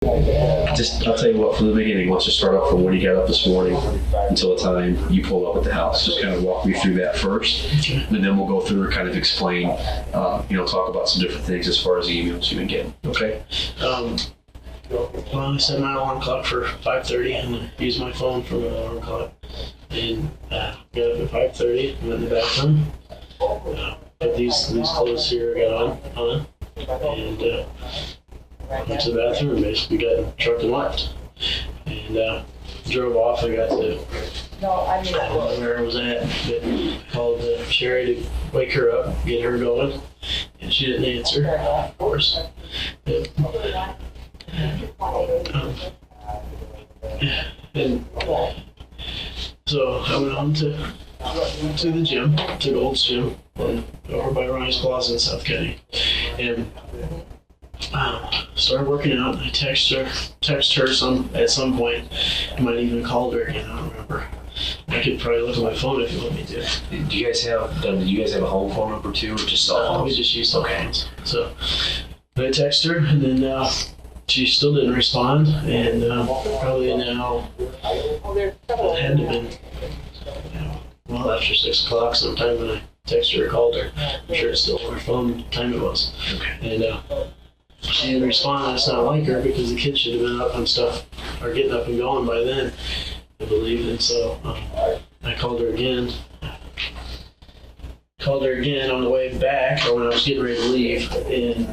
I'll tell you what, from the beginning, let's just start off from when you got up this morning until the time you pulled up at the house. Just kind of walk me through that first, and then we'll go through and kind of explain, talk about some different things as far as the emails you've been getting. Okay? Well, I set my alarm clock for 5:30 and I used my phone for my alarm clock. And got up at 5:30, went in the bathroom, put these clothes here I got on, and went to the bathroom and basically got in the truck and left. And drove off. I got to, I don't know where I was at, but called Sherri to wake her up, get her going, and she didn't answer, of course. But, and so I went on to the gym, to Gold's Gym, over by Ronnie's Plaza in South County, and started working out. I text her at some point. I might even called her again. I don't remember. I could probably look at my phone if you want me to. Do you guys have a home phone number too, or just cell phones? We just use cell phones. So I text her, and then she still didn't respond, and probably now it had to have been after 6 o'clock sometime when I texted her or called her. I'm sure it's still on her phone what time it was. Okay. And she didn't respond. It's not like her because the kids should have been up and stuff, or getting up and going by then, I believe. And so I called her again. Called her again on the way back, or when I was getting ready to leave, and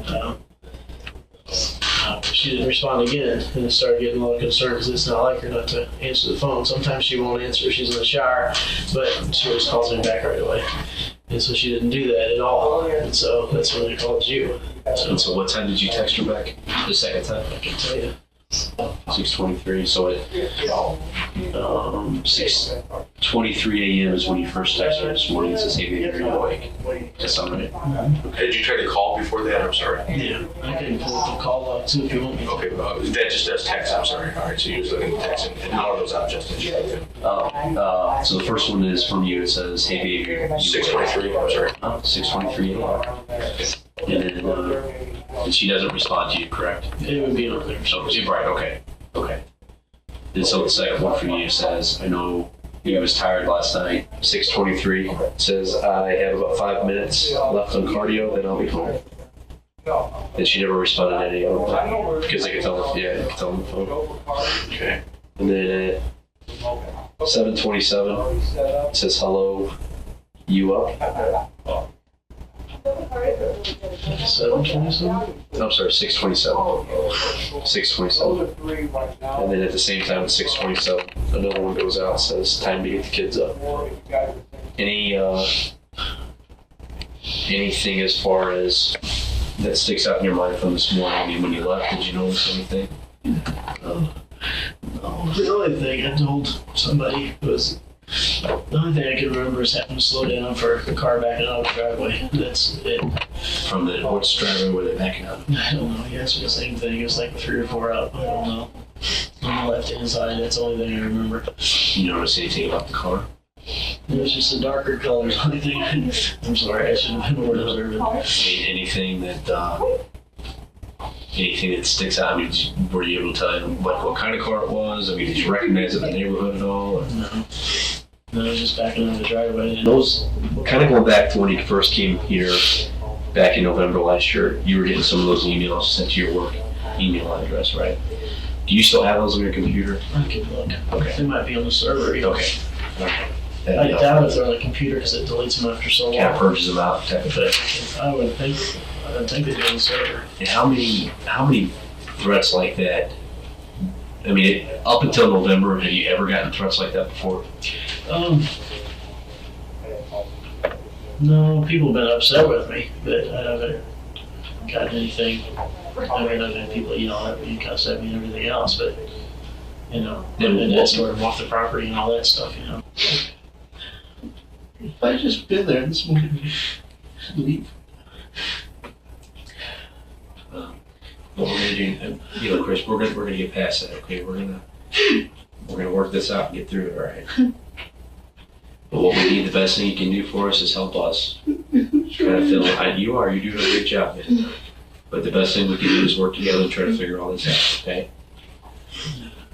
she didn't respond again, and I started getting a little concerned because it's not like her not to answer the phone. Sometimes she won't answer if she's in the shower, but she always calls me back right away. And so she didn't do that at all, and so that's when I called you. So what time did you text her back? The second time? I can tell you. 6:23. So at 6:23 a.m. is when you first texted her this morning. It says, "Hey, baby, are you awake?" That's something, right? Okay. Did you try to call before that? I'm sorry. Yeah, I can pull up the call log too if you want me to. Okay, that just does text. I'm sorry. All right, so you're just looking at text, and how are those objects that you have? So the first one is from you. It says, "Hey, baby, are you awake?" 6:23. I'm sorry. 6:23 a.m. And then and she doesn't respond to you, correct? It would be on there. So, right, okay. And so the second one for you says, "I know you was tired last night." 6:23 says, "I have about 5 minutes left on cardio, then I'll be home." And she never responded to any of them because I could tell on the phone. Okay. And then at 7:27 it says, "Hello, you up?" 7:27? I'm sorry, 6:27. 6:27. And then at the same time at 6:27, another one goes out and says, "Time to get the kids up." Anything as far as that sticks out in your mind from this morning? I mean, when you left, did you notice anything? No. The only thing I told somebody was, the only thing I can remember is having to slow down for the car backing out of the driveway. That's it. From which driveway were they backing out? I don't know. He asked me the same thing. It was like 3 or 4 out. I don't know. On the left-hand side, that's the only thing I remember. You notice anything about the car? It was just a darker color. The only thing I'm sorry, I should have been more observant. Anything that sticks out? I mean, were you able to tell him like what kind of car it was? I mean, did you recognize it in the neighborhood at all? Or? No, it was just backing out of the driveway. Those, kind of going back to when you first came here back in November last year, you were getting some of those emails sent to your work email address, right? Do you still have those on your computer? I could look. Okay. They might be on the server. Okay. I doubt if they're on the computer because it deletes them after so long. Kind of purges them out type of thing. I would think they do on the server. And how many threats like that? I mean, up until November, have you ever gotten threats like that before? No, people have been upset with me, but I haven't gotten anything. I mean, I've had people yell at me, cuss at me, and everything else, but and escort them off the property and all that stuff, If I just been there this morning, leave. What we're gonna do, Chris, we're gonna get past that. Okay, we're gonna work this out and get through it, all right? But what we need, the best thing you can do for us is help us. Try to feel like you're doing a great job, man. But the best thing we can do is work together and try to figure all this out, okay?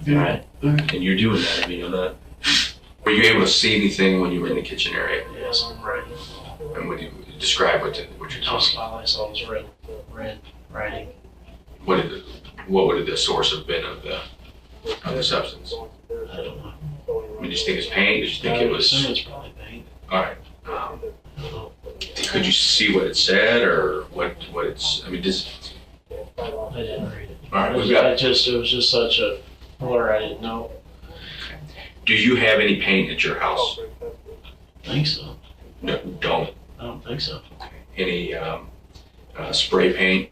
All right. And you're doing that. I mean, I'm not. Were you able to see anything when you were in the kitchen area? Yes, I'm right. And would you describe what you're Just talking? all I saw was red writing. What would the source have been of the substance? I don't know. I mean, did you think it was paint? Did you think it was? I assume it's probably paint. All right. I don't know. Could you see what it said or what it's? I mean, this. I didn't read it. All right, It was just such a blur. I didn't know. Do you have any paint at your house? I think so. No, don't. I don't think so. Any spray paint?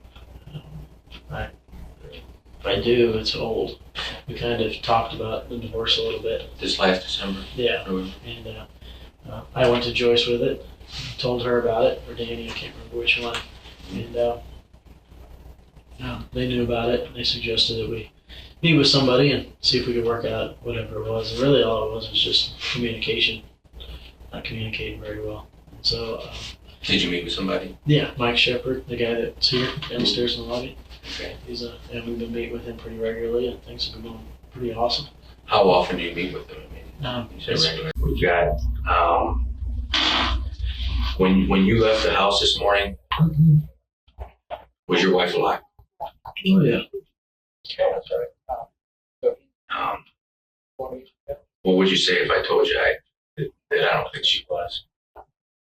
If I do, it's old. We kind of talked about the divorce a little bit. This last December? Yeah. And I went to Joyce with it, told her about it, or Danny, I can't remember which one. And they knew about it. And they suggested that we meet with somebody and see if we could work out whatever it was. And really all it was just communication. Not communicating very well. And so, Did you meet with somebody? yeah, Mike Shepard, the guy that's here downstairs in the lobby. Okay. And we've been meeting with him pretty regularly, and things have been going pretty awesome. How often do you meet with them? I mean, you said regular. We got when you left the house this morning. Was your wife alive? Oh yeah. Okay, that's right. What would you say if I told you that I don't think she was?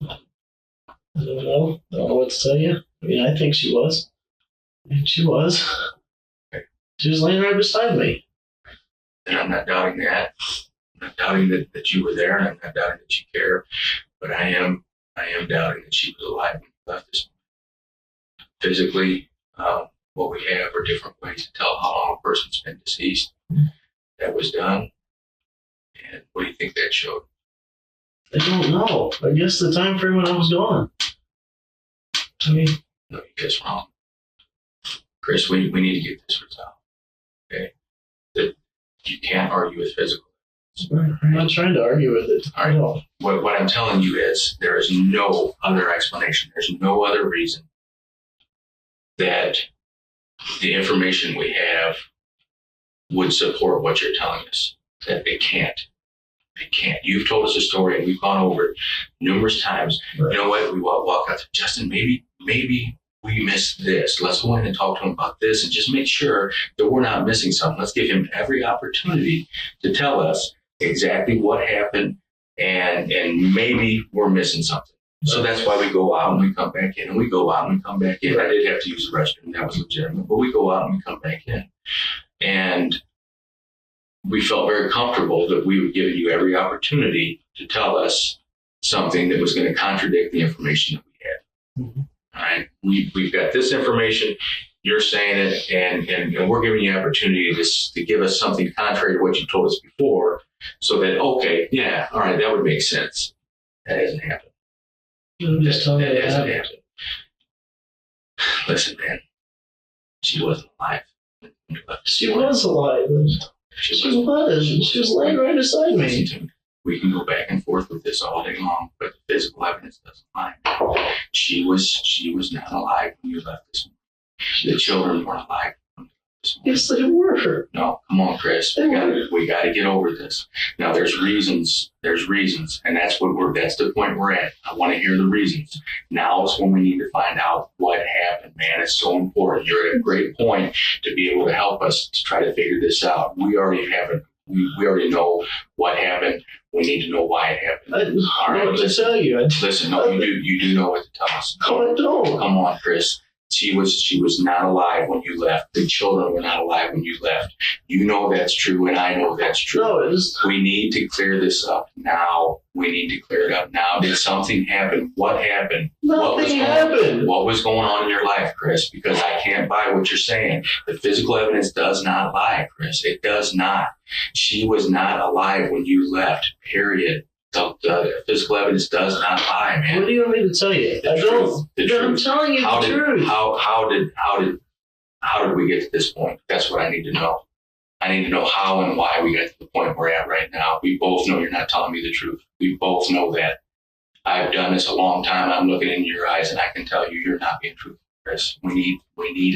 I don't know what to tell you. I mean, I think she was. And she was. Okay. She was laying right beside me. And I'm not doubting that. I'm not doubting that you were there, and I'm not doubting that you care. But I am doubting that she was alive when you left this morning. Physically, what we have are different ways to tell how long a person's been deceased. That was done. And what do you think that showed? I don't know. I guess the time frame when I was gone. I mean, No, you guys wrong. Chris, we need to get this resolved. Okay? That you can't argue with physical. I'm not trying to argue with it. All right. What I'm telling you is there is no other explanation. There's no other reason that the information we have would support what you're telling us. That they can't. They can't. You've told us a story and we've gone over it numerous times. Right. You know what? We walk out to Justin, maybe we missed this. Let's go in and talk to him about this and just make sure that we're not missing something. Let's give him every opportunity to tell us exactly what happened and maybe we're missing something. So that's why we go out and we come back in and we go out and we come back in. I did have to use the restroom. That was legitimate. But we go out and we come back in. And we felt very comfortable that we were giving you every opportunity to tell us something that was going to contradict the information that we had. Mm-hmm. All right, we've got this information. You're saying it, and we're giving you opportunity to give us something contrary to what you told us before, so that okay, yeah, all right, that would make sense. That hasn't happened. I'm just telling you That what hasn't happened. happened. Listen, man, she wasn't alive when you left. She was alive. She was laying right beside me. Listen to me. We can go back and forth with this all day long, but the physical evidence doesn't lie. She was not alive when you left this morning. The children weren't alive when you left this morning. Yes, they were. No, come on, Chris. We got to get over this. Now, there's reasons, and that's the point we're at. I want to hear the reasons. Now is when we need to find out what happened, man. It's so important. You're at a great point to be able to help us to try to figure this out. We already have it. We already know what happened. We need to know why it happened. I don't know what to tell you. Listen, no, you do know what to tell us. No, I don't. Come on, Chris. She was not alive when you left. The children were not alive when you left. You know that's true, and I know that's true. No, it's We need to clear this up now. We need to clear it up now. Did something happen? What happened? nothing happened. What was going on in your life, Chris? Because I can't buy what you're saying. The physical evidence does not lie, Chris. It does not. She was not alive when you left, period. The physical evidence does not lie, man. What do you want me to tell you? The I truth, don't. the No, I'm truth. telling you the truth. How did we get to this point? That's what I need to know. I need to know how and why we got to the point we're at right now. We both know you're not telling me the truth. We both know that. I've done this a long time. I'm looking in your eyes and I can tell you you're not being truthful. Chris. We need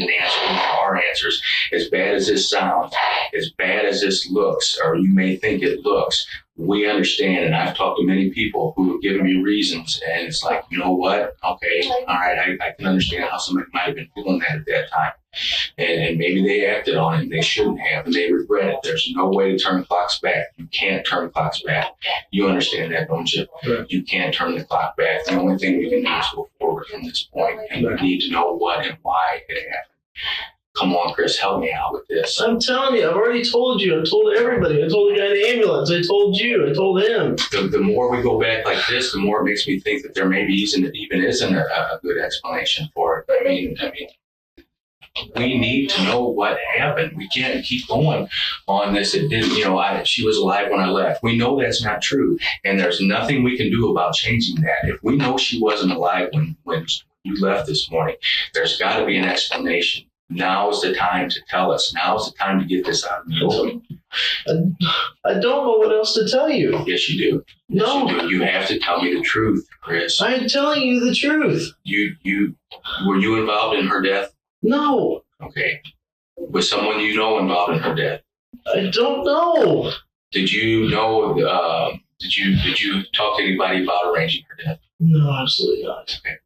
an answer. We need our answers. As bad as this sounds, as bad as this looks, or you may think it looks, we understand. And I've talked to many people who have given me reasons, and it's like, you know what? Okay, all right, I can understand how somebody might have been feeling that at that time. And maybe they acted on it and they shouldn't have, and they regret it. There's no way to turn clocks back. You can't turn clocks back. You understand that, don't you? Right. You can't turn the clock back. The only thing we can do is go forward from this point, and we need to know what and why it happened. Come on, Chris, help me out with this. I'm telling you, I've already told you. I've told everybody. I told the guy in the ambulance. I told you. I told him. The more we go back like this, the more it makes me think that there maybe isn't a good explanation for it. I mean, we need to know what happened. We can't keep going on this. It didn't, she was alive when I left. We know that's not true, and there's nothing we can do about changing that. If we know she wasn't alive when you left this morning, there's got to be an explanation. Now is the time to tell us. Now is the time to get this out of the open. I don't know what else to tell you. Yes, you do. Yes, No. you do. You have to tell me the truth, Chris. I'm telling you the truth. Were you involved in her death? No. Okay. Was someone you know involved in her death? I don't know. Did you know? Did you talk to anybody about arranging her death? No, absolutely not. Okay.